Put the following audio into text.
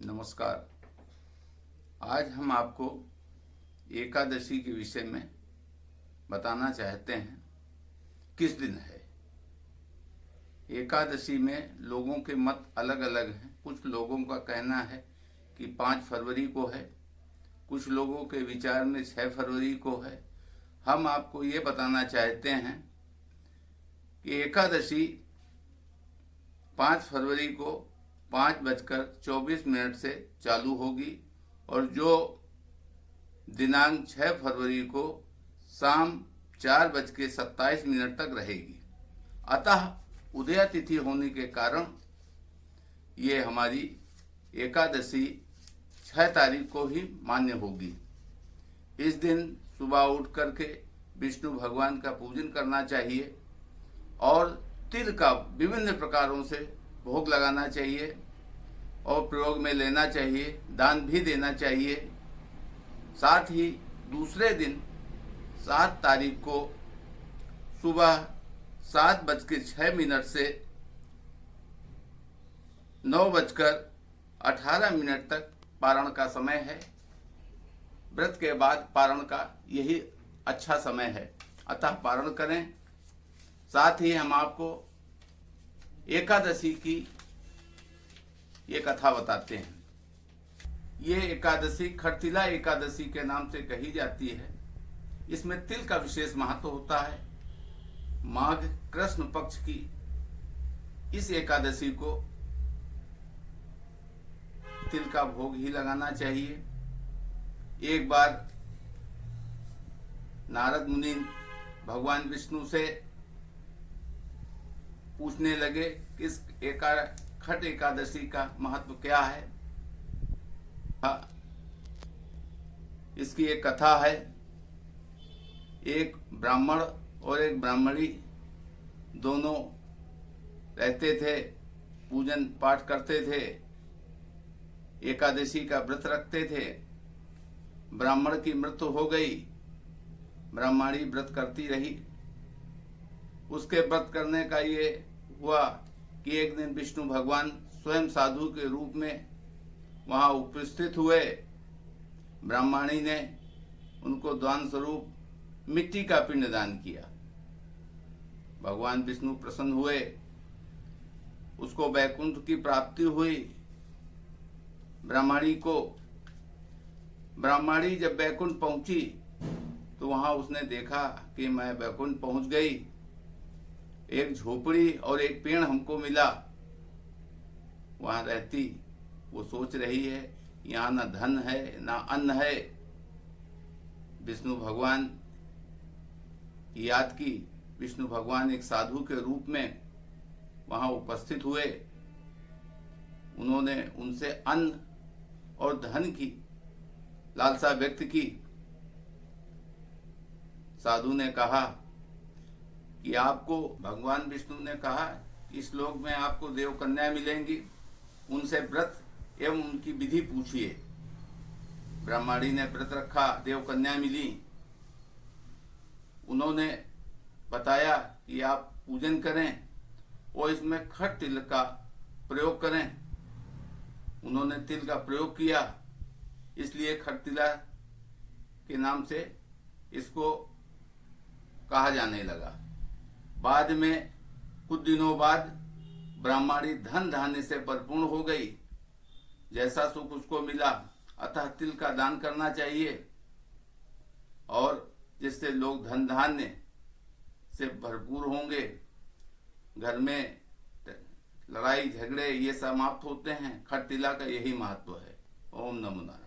नमस्कार। आज हम आपको एकादशी के विषय में बताना चाहते हैं। किस दिन है एकादशी में लोगों के मत अलग अलग हैं। कुछ लोगों का कहना है कि 5 फरवरी को है, कुछ लोगों के विचार में 6 फरवरी को है। हम आपको ये बताना चाहते हैं कि एकादशी 5 फरवरी को 5:24 से चालू होगी और जो दिनांक 6 फरवरी को शाम 4:27 तक रहेगी। अतः उदया तिथि होने के कारण ये हमारी एकादशी 6 तारीख को ही मान्य होगी। इस दिन सुबह उठ करके विष्णु भगवान का पूजन करना चाहिए और तिल का विभिन्न प्रकारों से भोग लगाना चाहिए और प्रयोग में लेना चाहिए, दान भी देना चाहिए। साथ ही दूसरे दिन 7 तारीख को सुबह 7:06 से 9:18 तक पारण का समय है। व्रत के बाद पारण का यही अच्छा समय है, अतः पारण करें। साथ ही हम आपको एकादशी की ये कथा बताते हैं। ये एकादशी खरतिला एकादशी के नाम से कही जाती है। इसमें तिल का विशेष महत्व होता है। माघ कृष्ण पक्ष की इस एकादशी को तिल का भोग ही लगाना चाहिए। एक बार नारद मुनि भगवान विष्णु से पूछने लगे कि इस खट एकादशी का महत्व क्या है। इसकी एक कथा है। एक ब्राह्मण और एक ब्राह्मणी दोनों रहते थे, पूजन पाठ करते थे, एकादशी का व्रत रखते थे। ब्राह्मण की मृत्यु हो गई, ब्राह्मणी व्रत करती रही। उसके व्रत करने का ये हुआ कि एक दिन विष्णु भगवान स्वयं साधु के रूप में वहाँ उपस्थित हुए। ब्राह्मणी ने उनको दान स्वरूप मिट्टी का पिंड दान किया। भगवान विष्णु प्रसन्न हुए, उसको वैकुंठ की प्राप्ति हुई। ब्राह्मणी जब वैकुंठ पहुंची तो वहां उसने देखा कि मैं वैकुंठ पहुंच गई। एक झोपड़ी और एक पेड़ हमको मिला, वहां रहती। वो सोच रही है यहाँ न धन है न अन्न है। विष्णु भगवान की याद की। विष्णु भगवान एक साधु के रूप में वहां उपस्थित हुए। उन्होंने उनसे अन्न और धन की लालसा व्यक्त की। साधु ने कहा कि आपको भगवान विष्णु ने कहा इस लोक में आपको देव कन्या मिलेंगी, उनसे व्रत एवं उनकी विधि पूछिए। ब्राह्मणी ने व्रत रखा, देव कन्या मिली। उन्होंने बताया कि आप पूजन करें और इसमें खट तिल का प्रयोग करें। उन्होंने तिल का प्रयोग किया, इसलिए खरतिला के नाम से इसको कहा जाने लगा। बाद में कुछ दिनों बाद ब्राह्मणी धन धान्य से परिपूर्ण हो गई। जैसा सुख उसको मिला, अतः तिल का दान करना चाहिए और जिससे लोग धन धान्य से भरपूर होंगे। घर में लड़ाई झगड़े ये समाप्त होते हैं। खरतिला का यही महत्व है। ओम नमो नारायण।